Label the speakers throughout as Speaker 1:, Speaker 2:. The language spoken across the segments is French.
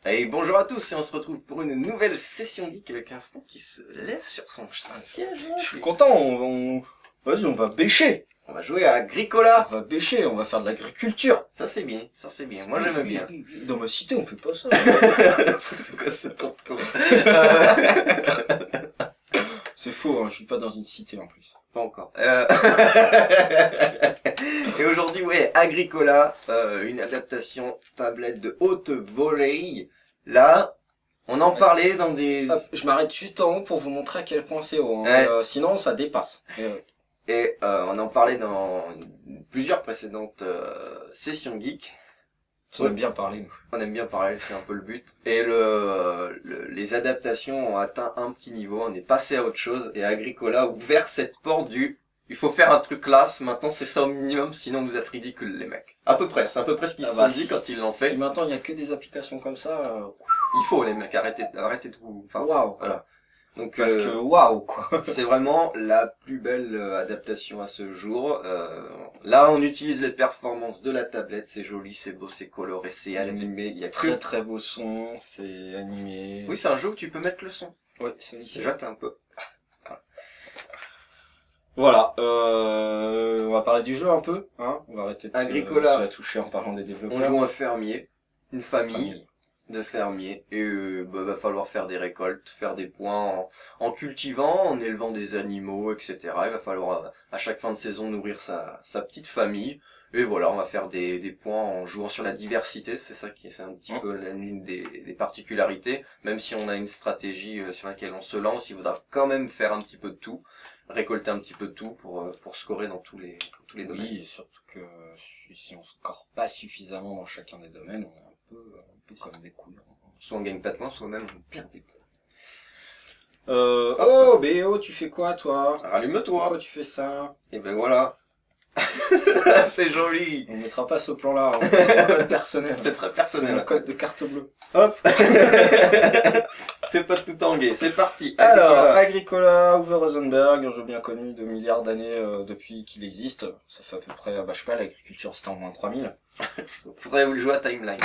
Speaker 1: Et bonjour à tous et on se retrouve pour une nouvelle session geek avec un Stan qui se lève sur son siège.
Speaker 2: Je suis content, vas-y, on va bêcher.
Speaker 1: On va jouer à Agricola.
Speaker 2: On va bêcher, on va faire de l'agriculture.
Speaker 1: Ça c'est bien, moi j'aime bien.
Speaker 2: Dans ma cité, on fait pas ça.
Speaker 1: C'est quoi ce tonton?
Speaker 2: C'est faux, hein, je vis pas dans une cité en plus.
Speaker 1: Pas encore. Et aujourd'hui, ouais, Agricola, une adaptation tablette de haute volée. Là, on en parlait dans des...
Speaker 2: Hop, je m'arrête juste en haut pour vous montrer à quel point c'est haut. Hein.
Speaker 1: Ouais.
Speaker 2: Sinon, ça dépasse.
Speaker 1: Et on en parlait dans plusieurs précédentes sessions geek.
Speaker 2: On aime bien parler, nous.
Speaker 1: On aime bien parler, c'est un peu le but. Et les adaptations ont atteint un petit niveau, on est passé à autre chose. Et Agricola a ouvert cette porte du... Il faut faire un truc classe, maintenant c'est ça au minimum, sinon vous êtes ridicules les mecs. À peu près, c'est à peu près ce qu'ils se sont dit quand ils l'ont fait.
Speaker 2: Si maintenant il y a que des applications comme ça...
Speaker 1: Il faut les mecs, arrêtez de vous... Enfin,
Speaker 2: waouh.
Speaker 1: Voilà. Donc,
Speaker 2: parce que waouh quoi.
Speaker 1: C'est vraiment la plus belle adaptation à ce jour. Là, on utilise les performances de la tablette, c'est joli, c'est beau, c'est coloré, c'est animé. Il y a
Speaker 2: très très beau son, c'est animé.
Speaker 1: Oui, c'est un jeu où tu peux mettre le son.
Speaker 2: Oui, celui-ci.
Speaker 1: Déjà, t'es un peu.
Speaker 2: Voilà, on va parler du jeu un peu, hein. On va arrêter de
Speaker 1: Agricola.
Speaker 2: se toucher en parlant des développeurs.
Speaker 1: On joue un fermier, une famille de fermiers, et va falloir faire des récoltes, faire des points en cultivant, en élevant des animaux, etc. Il va falloir à chaque fin de saison nourrir sa petite famille. Et voilà, on va faire des points en jouant sur la diversité, c'est ça qui est un petit peu l'une des particularités. Même si on a une stratégie sur laquelle on se lance, il faudra quand même faire un petit peu de tout, récolter un petit peu de tout pour scorer dans tous les domaines.
Speaker 2: Oui, et surtout que si on score pas suffisamment dans chacun des domaines, on est un peu comme des couilles.
Speaker 1: Soit on gagne pas de points, soit même on perd des points.
Speaker 2: Oh, BO, tu fais quoi toi?
Speaker 1: Rallume-toi.
Speaker 2: Pourquoi tu fais ça?
Speaker 1: Et ben voilà. C'est joli.
Speaker 2: On mettra pas ce plan-là, hein. C'est un code personnel.
Speaker 1: C'est très personnel.
Speaker 2: C'est un code de carte bleue.
Speaker 1: Hop. Fais pas tout en gay, c'est parti.
Speaker 2: Alors, Agricola, Uwe Rosenberg, un jeu bien connu de milliards d'années depuis qu'il existe. Ça fait à peu près, je sais pas, l'agriculture c'était en moins 3000.
Speaker 1: Faudrait vous le jouer à Timeline.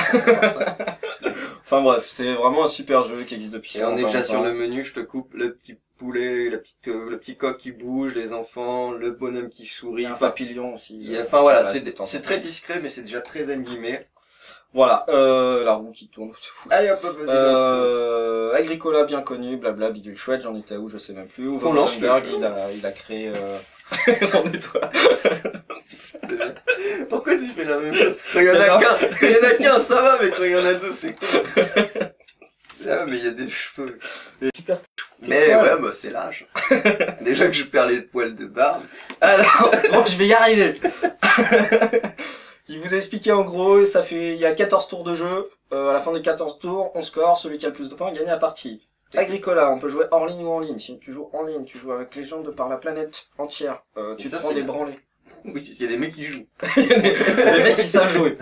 Speaker 2: Enfin bref, c'est vraiment un super jeu qui existe depuis
Speaker 1: Et on est déjà sur le menu, je te coupe le petit poulet, le petit coq qui bouge, les enfants, le bonhomme qui sourit.
Speaker 2: Un papillon aussi.
Speaker 1: Enfin voilà, c'est très discret mais c'est déjà très animé.
Speaker 2: Voilà, la roue qui tourne, c'est fou.
Speaker 1: Allez hop, vas-y.
Speaker 2: Agricola bien connu, blabla, bidule chouette, j'en étais où, je sais même plus. Uwe
Speaker 1: lance
Speaker 2: Rosenberg, il a créé...
Speaker 1: J'en ai trois. Pourquoi tu fais la même chose? Quand il y en a qu'un, ça va, mais quand il y en a deux, c'est cool. Ah, mais il y a des cheveux.
Speaker 2: Super.
Speaker 1: Mais ouais, bah c'est l'âge. Déjà que je perds les poils de barbe.
Speaker 2: Alors, bon, je vais y arriver. Il vous a expliqué en gros, il y a 14 tours de jeu. À la fin des 14 tours, on score, celui qui a le plus de points gagne la partie. Agricola, on peut jouer hors ligne ou en ligne. Si tu joues en ligne, tu joues avec les gens de par la planète entière. Tu te prends des branlés.
Speaker 1: Oui, parce qu'il y a des mecs qui jouent.
Speaker 2: Il y a des mecs qui savent jouer.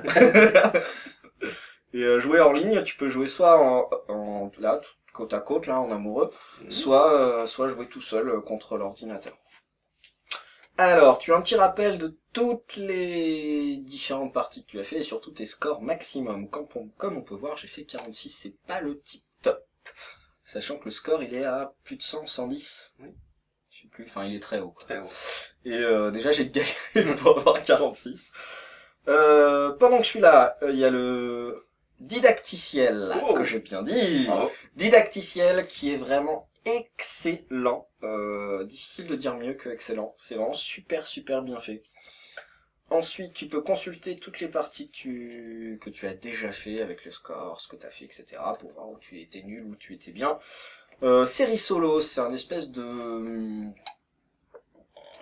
Speaker 2: Et jouer en ligne, tu peux jouer soit là, côte à côte, là, en amoureux, soit jouer tout seul contre l'ordinateur. Alors, tu as un petit rappel de toutes les différentes parties que tu as fait et surtout tes scores maximum. Comme on peut voir, j'ai fait 46, c'est pas le tip top. Sachant que le score, il est à plus de 100, 110. Oui. Je sais plus, enfin, il est très haut. Très haut. Et déjà, j'ai galéré pour avoir 46. Pendant que je suis là, il y a le didacticiel, que j'ai bien dit. Bravo. Didacticiel qui est vraiment excellent. Difficile de dire mieux que excellent. C'est vraiment super super bien fait. Ensuite, tu peux consulter toutes les parties que tu as déjà fait avec le score, ce que tu as fait, etc. pour voir où tu étais nul, où tu étais bien. Série solo, c'est un espèce de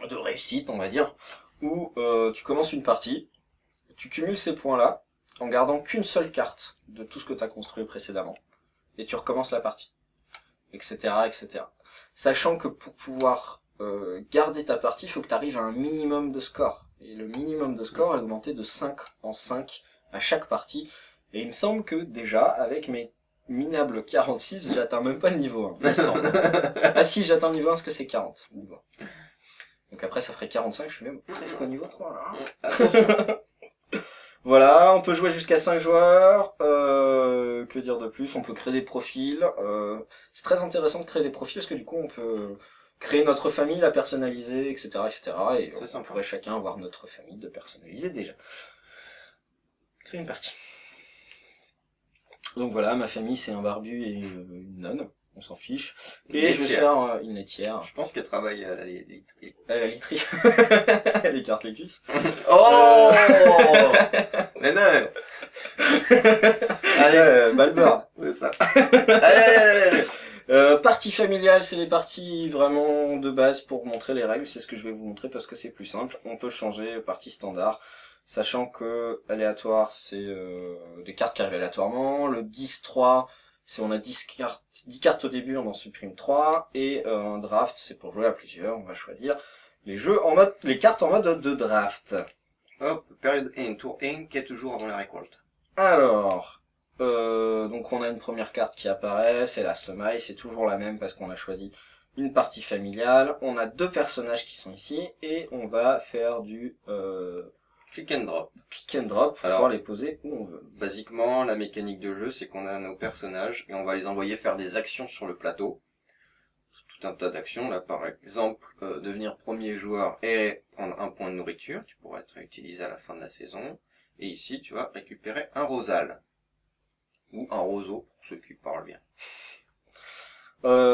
Speaker 2: réussite, on va dire, où tu commences une partie, tu cumules ces points-là en gardant qu'une seule carte de tout ce que tu as construit précédemment, et tu recommences la partie, etc., etc. Sachant que pour pouvoir garder ta partie, il faut que tu arrives à un minimum de score. Et le minimum de score est augmenté de 5 en 5 à chaque partie. Et il me semble que déjà, avec mes minables 46, j'atteins même pas le niveau 1, il me semble. Ah si, j'atteins le niveau 1 parce que c'est 40. Donc après, ça ferait 45, je suis même presque au niveau 3. Là. Voilà, on peut jouer jusqu'à 5 joueurs. que dire de plus? On peut créer des profils. C'est très intéressant de créer des profils parce que du coup, on peut créer notre famille, la personnaliser, etc., etc. Et on pourrait chacun avoir notre famille de personnaliser déjà. Créer une partie. Donc voilà, ma famille, c'est un barbu et une nonne. On s'en fiche. Et je vais faire une laitière.
Speaker 1: Je pense qu'elle travaille à la literie.
Speaker 2: À la literie. Elle écarte les cuisses.
Speaker 1: Oh mais non.
Speaker 2: Allez, balbeur.
Speaker 1: C'est ça. Allez.
Speaker 2: Partie familiale, c'est les parties vraiment de base pour montrer les règles. C'est ce que je vais vous montrer parce que c'est plus simple. On peut changer partie standard. Sachant que aléatoire, c'est des cartes qui arrivent aléatoirement. Le 10-3, si on a 10 cartes au début, on en supprime 3. Et un draft, c'est pour jouer à plusieurs. On va choisir les cartes en mode de draft.
Speaker 1: Hop, période 1, tour 1, qui est toujours avant la récolte.
Speaker 2: Alors, donc on a une première carte qui apparaît, c'est la semaille, c'est toujours la même parce qu'on a choisi une partie familiale. On a 2 personnages qui sont ici et on va faire du
Speaker 1: click and drop.
Speaker 2: Click and drop pour pouvoir les poser où on veut.
Speaker 1: Basiquement, la mécanique de jeu, c'est qu'on a nos personnages et on va les envoyer faire des actions sur le plateau. Tout un tas d'actions. Là, par exemple, devenir premier joueur et prendre un point de nourriture qui pourra être utilisé à la fin de la saison. Et ici, tu vas récupérer un rosal. Ou un roseau, pour ceux qui parlent bien.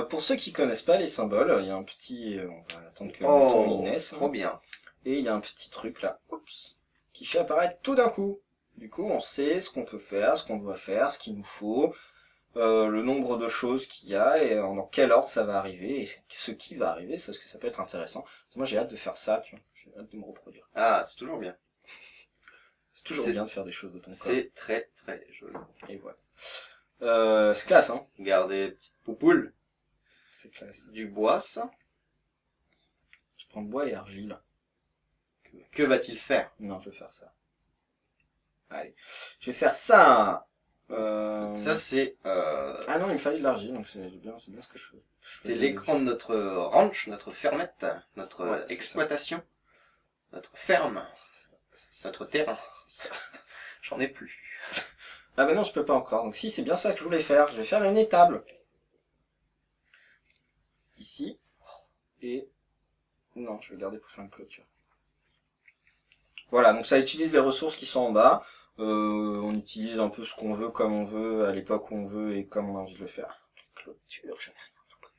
Speaker 2: Pour ceux qui connaissent pas les symboles, il y a un petit... on va attendre que le tour naisse.
Speaker 1: Trop bien.
Speaker 2: Et il y a un petit truc là, oups, qui fait apparaître tout d'un coup. Du coup, on sait ce qu'on peut faire, ce qu'on doit faire, ce qu'il nous faut, le nombre de choses qu'il y a et dans quel ordre ça va arriver et ce qui va arriver, parce que ça peut être intéressant. Moi, j'ai hâte de faire ça, tu vois. J'ai hâte de me reproduire.
Speaker 1: Ah, c'est toujours bien.
Speaker 2: C'est toujours bien de faire des choses de ton corps.
Speaker 1: C'est très très joli.
Speaker 2: Et voilà. C'est classe, hein.
Speaker 1: Regardez, petite poupoules.
Speaker 2: C'est classe.
Speaker 1: Du bois, ça.
Speaker 2: Je prends bois et argile.
Speaker 1: Que va-t-il faire?
Speaker 2: Non, je vais faire ça. Allez. Je vais faire ça.
Speaker 1: Ça, c'est...
Speaker 2: Ah non, il me fallait de l'argile, donc c'est bien ce que je fais.
Speaker 1: C'est l'écran de notre ranch, notre fermette, notre exploitation, notre ferme, notre terrain. J'en ai plus.
Speaker 2: Ah ben non, je peux pas encore. Donc si, c'est bien ça que je voulais faire. Je vais faire une étable. Ici. Et... non, je vais garder pour faire une clôture. Voilà, donc ça utilise les ressources qui sont en bas. On utilise un peu ce qu'on veut, comme on veut, à l'époque où on veut et comme on a envie de le faire. Clôture, j'avais rien tout près.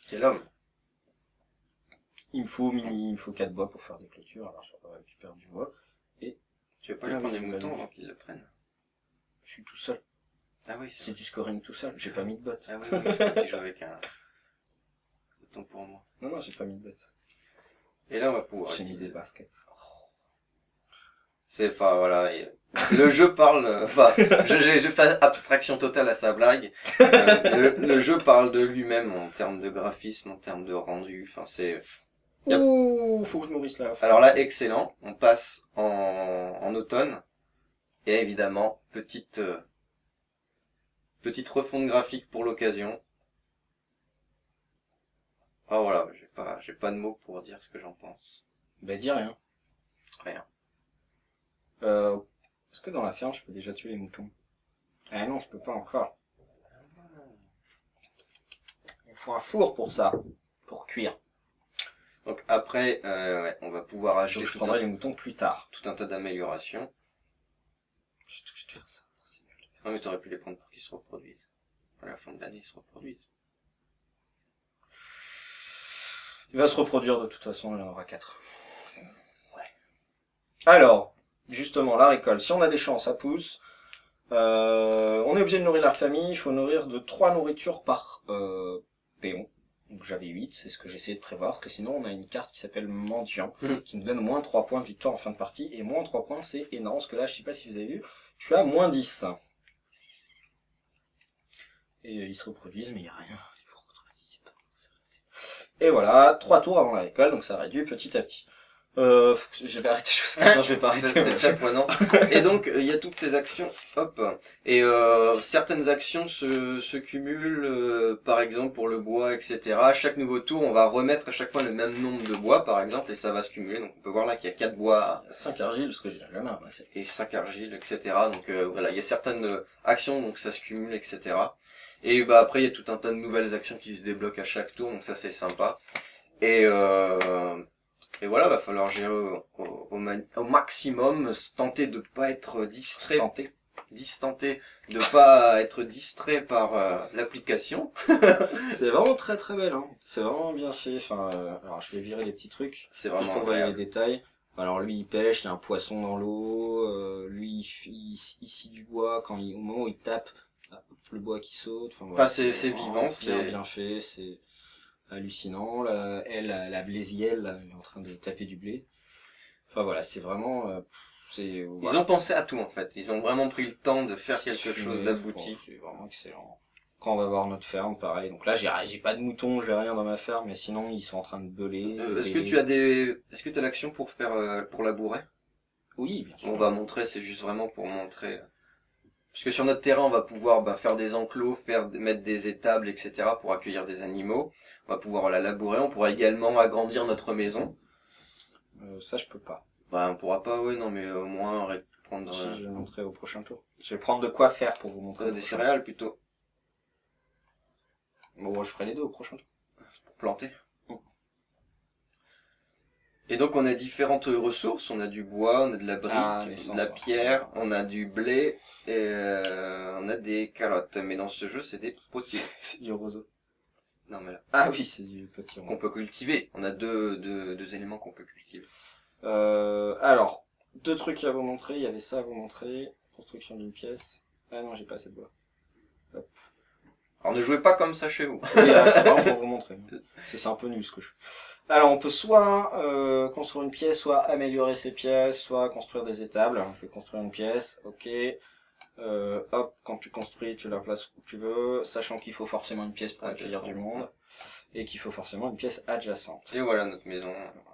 Speaker 1: Quel homme.
Speaker 2: Il me faut 4 bois pour faire des clôtures, alors je vais récupérer du bois. Et
Speaker 1: tu vas pas lui prendre les moutons avant qu'ils le prennent?
Speaker 2: Je suis tout seul.
Speaker 1: Ah oui,
Speaker 2: c'est du scoring tout seul, j'ai pas mis de bot.
Speaker 1: Ah oui, tu joues avec un bouton pour moi.
Speaker 2: Non, j'ai pas mis de bot.
Speaker 1: Et là, on va pouvoir...
Speaker 2: j'ai mis des baskets.
Speaker 1: C'est, enfin, voilà, le jeu parle, enfin, je fais abstraction totale à sa blague. Le jeu parle de lui-même en termes de graphisme, en termes de rendu, enfin, c'est...
Speaker 2: Ouh, faut que je nourrisse là.
Speaker 1: Alors là, excellent, on passe en automne, et évidemment, petite refonte graphique pour l'occasion. Ah voilà, j'ai pas de mots pour dire ce que j'en pense.
Speaker 2: Bah dis rien.
Speaker 1: Rien.
Speaker 2: Est-ce que dans la ferme, je peux déjà tuer les moutons? Ah non, je peux pas encore. Il faut un four pour ça, pour cuire.
Speaker 1: Donc après, ouais, on va pouvoir acheter...
Speaker 2: donc je prendrai les moutons plus tard.
Speaker 1: Tout un tas d'améliorations.
Speaker 2: Je suis obligé de faire ça.
Speaker 1: Non mais t'aurais pu les prendre pour qu'ils se reproduisent. À la fin de l'année, ils se reproduisent.
Speaker 2: Il va se reproduire de toute façon, il y en aura 4. Ouais. Alors... justement, la récolte, si on a des champs, ça pousse. On est obligé de nourrir la famille, il faut nourrir de 3 nourritures par péon. Donc j'avais 8, c'est ce que j'essayais de prévoir, parce que sinon on a une carte qui s'appelle Mendiant, qui nous donne moins 3 points de victoire en fin de partie, et moins 3 points c'est énorme, parce que là, je sais pas si vous avez vu, je suis à moins 10. Et ils se reproduisent, mais il n'y a rien. Et voilà, 3 tours avant la récolte, donc ça réduit petit à petit. Je vais arrêter jusqu'à non, je vais pas arrêter.
Speaker 1: C'est très prenant. Et donc, il y a toutes ces actions, hop. Et certaines actions se cumulent, par exemple pour le bois, etc. À chaque nouveau tour, on va remettre à chaque fois le même nombre de bois, par exemple, et ça va se cumuler. Donc on peut voir là qu'il y a 4 bois
Speaker 2: 5 argiles, ce que j'ai jamais ramassé.
Speaker 1: et 5 argiles, etc. Donc voilà, il y a certaines actions, donc ça se cumule, etc. Et bah après, il y a tout un tas de nouvelles actions qui se débloquent à chaque tour, donc ça c'est sympa. Et voilà, va falloir gérer au maximum, tenter de pas être distrait, de pas être distrait par l'application.
Speaker 2: C'est vraiment très très belle, hein. C'est vraiment bien fait. Enfin, alors je vais virer les petits trucs.
Speaker 1: C'est
Speaker 2: Juste
Speaker 1: vraiment
Speaker 2: pour voir les
Speaker 1: agréable.
Speaker 2: détails. Alors lui il pêche, il y a un poisson dans l'eau. Lui il scie du bois quand au moment où il tape, hop, le bois qui saute. Enfin, voilà,
Speaker 1: C'est
Speaker 2: vraiment
Speaker 1: vivant, c'est
Speaker 2: bien fait. C'est hallucinant. Là, la blésielle, là, elle est en train de taper du blé. Enfin voilà, c'est vraiment...
Speaker 1: Ils
Speaker 2: voilà.
Speaker 1: ont pensé à tout en fait. Ils ont vraiment pris le temps de faire
Speaker 2: C'est
Speaker 1: quelque chose
Speaker 2: fumé,
Speaker 1: d'abouti.
Speaker 2: bon, c'est vraiment excellent. Quand on va voir notre ferme, pareil. Donc là, j'ai pas de moutons, j'ai rien dans ma ferme, mais sinon ils sont en train de beuler.
Speaker 1: Est-ce que tu as l'action pour faire pour labourer?
Speaker 2: Oui, bien sûr.
Speaker 1: On va montrer, c'est juste vraiment pour montrer. Parce que sur notre terrain, on va pouvoir faire des enclos, mettre des étables, etc. pour accueillir des animaux. On va pouvoir la labourer. On pourra également agrandir notre maison.
Speaker 2: Ça, je peux pas.
Speaker 1: Bah, on pourra pas, ouais, non, mais au moins prendre
Speaker 2: Si, je vais montrer au prochain tour. Je vais prendre de quoi faire pour vous montrer.
Speaker 1: des céréales plutôt
Speaker 2: Bon, je ferai les deux au prochain tour.
Speaker 1: pour planter. Et donc on a différentes ressources, on a du bois, on a de la brique, de la pierre, on a du blé et on a des carottes. Mais dans ce jeu c'est des potiers.
Speaker 2: C'est du roseau.
Speaker 1: Non mais là.
Speaker 2: Ah oui, c'est du petit.
Speaker 1: Qu'on peut cultiver. On a deux éléments qu'on peut cultiver.
Speaker 2: Alors, deux trucs à vous montrer. Il y avait ça à vous montrer. Construction d'une pièce. Ah non, j'ai pas assez de bois. Hop.
Speaker 1: Alors ne jouez pas comme ça chez vous.
Speaker 2: Oui, c'est vraiment pour vous montrer. C'est un peu nul ce que je fais. Alors on peut soit construire une pièce, soit améliorer ses pièces, soit construire des étables. Alors, je vais construire une pièce, ok. Hop, quand tu construis, tu la places où tu veux, sachant qu'il faut forcément une pièce pour accueillir du monde, et qu'il faut forcément une pièce adjacente.
Speaker 1: Et voilà notre maison.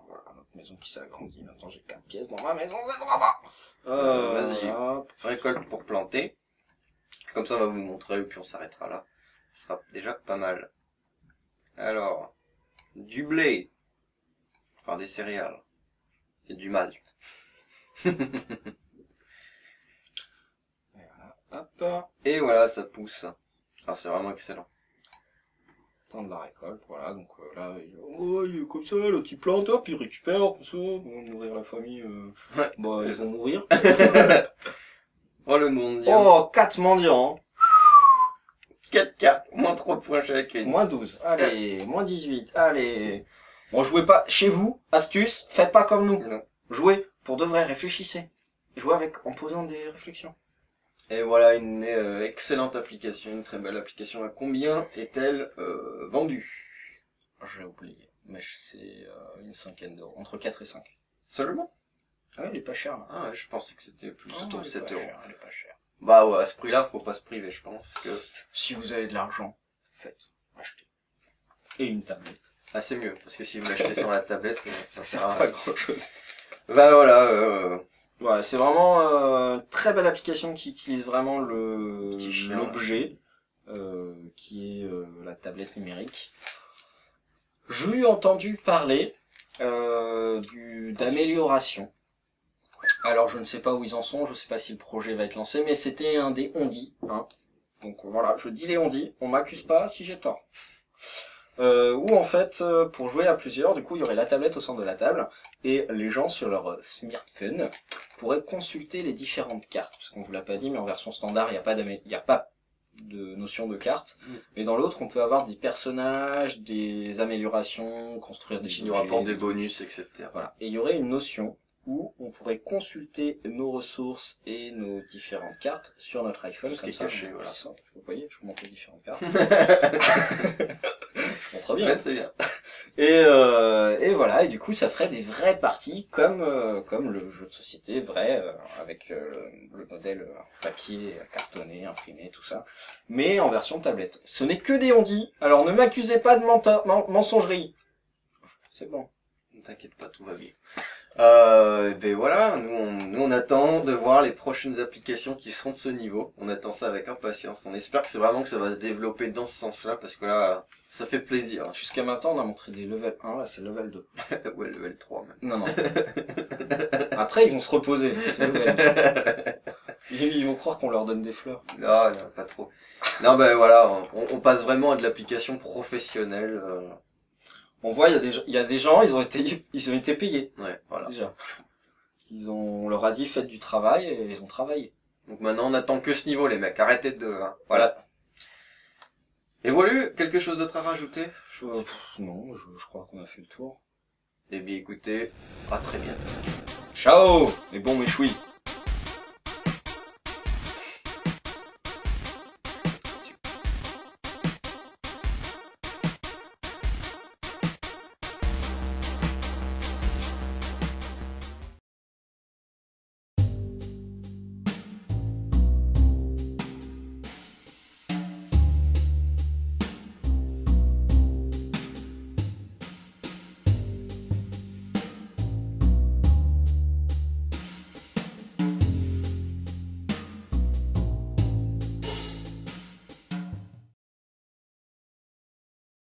Speaker 2: Voilà, notre maison qui s'agrandit. Maintenant j'ai 4 pièces dans ma maison, c'est drama.
Speaker 1: Vas-y, récolte pour planter. Comme ça on va vous montrer et puis on s'arrêtera là. Ce sera déjà pas mal. Alors, du blé. Enfin des céréales. C'est du malt.
Speaker 2: Hop,
Speaker 1: Et voilà, ça pousse. Ah, c'est vraiment excellent.
Speaker 2: temps de la récolte, voilà, donc là, il est comme ça, là, tu plantes, hop, il récupère, comme ça, bon, nourrir la famille,
Speaker 1: Ouais.
Speaker 2: bah, ils vont mourir.
Speaker 1: Oh le mendiant.
Speaker 2: Oh, 4 mendiants,
Speaker 1: 4 cartes, moins 3 points chacune.
Speaker 2: moins 12, allez, moins 18, allez. Bon, jouez pas, chez vous, astuce, faites pas comme nous.
Speaker 1: Non.
Speaker 2: Jouez, pour de vrai, réfléchissez. Jouez en posant des réflexions.
Speaker 1: Et voilà une excellente application, une très belle application. À combien est-elle vendue?
Speaker 2: J'ai oublié, mais c'est une cinquaine d'euros, entre 4 et 5.
Speaker 1: Seulement?
Speaker 2: Ah, elle est pas chère, là.
Speaker 1: Ah ouais, je pensais que c'était plus
Speaker 2: Ah,
Speaker 1: autour de
Speaker 2: elle est
Speaker 1: 7
Speaker 2: pas
Speaker 1: euros.
Speaker 2: chère, elle est pas chère.
Speaker 1: Bah ouais, à ce prix-là, faut pas se priver, je pense que...
Speaker 2: Si vous avez de l'argent, faites, achetez. Et une tablette.
Speaker 1: Ah c'est mieux, parce que si vous l'achetez sans la tablette,
Speaker 2: Ça
Speaker 1: sert
Speaker 2: sert
Speaker 1: à
Speaker 2: pas
Speaker 1: rien.
Speaker 2: grand chose.
Speaker 1: Bah voilà,
Speaker 2: Ouais, c'est vraiment une très belle application qui utilise vraiment
Speaker 1: Petit chien,
Speaker 2: l'objet, qui est la tablette numérique. J'ai eu entendu parler d'amélioration. Alors je ne sais pas où ils en sont, je ne sais pas si le projet va être lancé, mais c'était un des ondis. Hein. Donc voilà, je dis les ondis, on m'accuse pas si j'ai tort. Où en fait, pour jouer à plusieurs, du coup, il y aurait la tablette au centre de la table, et les gens sur leur smartphone pourraient consulter les différentes cartes, parce qu'on vous l'a pas dit, mais en version standard, il n'y a pas de notion de carte, mais dans l'autre, on peut avoir des personnages, des améliorations, construire des
Speaker 1: il y aura pas des
Speaker 2: trucs.
Speaker 1: bonus, etc.
Speaker 2: Voilà, et il y aurait une notion où on pourrait consulter nos ressources et nos différentes cartes sur notre iPhone.
Speaker 1: Tout ce qui est caché, voilà.
Speaker 2: Vous voyez, je vous montre les différentes cartes. Très bien.
Speaker 1: Ouais, c'est bien.
Speaker 2: Et voilà, et du coup ça ferait des vraies parties comme le jeu de société vrai, avec le modèle papier, cartonné, imprimé, tout ça, mais en version tablette. Ce n'est que des ondits, alors ne m'accusez pas de mensongerie. C'est bon.
Speaker 1: Ne t'inquiète pas, tout va bien. Ben voilà, nous on attend de voir les prochaines applications qui seront de ce niveau. On attend ça avec impatience. On espère que c'est vraiment que ça va se développer dans ce sens-là, parce que là, ça fait plaisir.
Speaker 2: Jusqu'à maintenant, on a montré des level 1, là c'est level 2.
Speaker 1: Ouais, level 3 même.
Speaker 2: Non, non. Après, ils vont se reposer. C'est level 2. Ils vont croire qu'on leur donne des fleurs.
Speaker 1: Non, non, pas trop. Non, ben voilà, on passe vraiment à de l'application professionnelle.
Speaker 2: On voit, il y a des gens, ils ont été payés.
Speaker 1: Ouais, voilà.
Speaker 2: Déjà. On leur a dit faites du travail et ils ont travaillé.
Speaker 1: Donc maintenant, on attend que ce niveau, les mecs. Arrêtez de... hein. Voilà. Et voilà, quelque chose d'autre à rajouter?
Speaker 2: Non, je crois qu'on a fait le tour.
Speaker 1: Eh bien, écoutez, à très bientôt.
Speaker 2: Ciao et bon méchoui.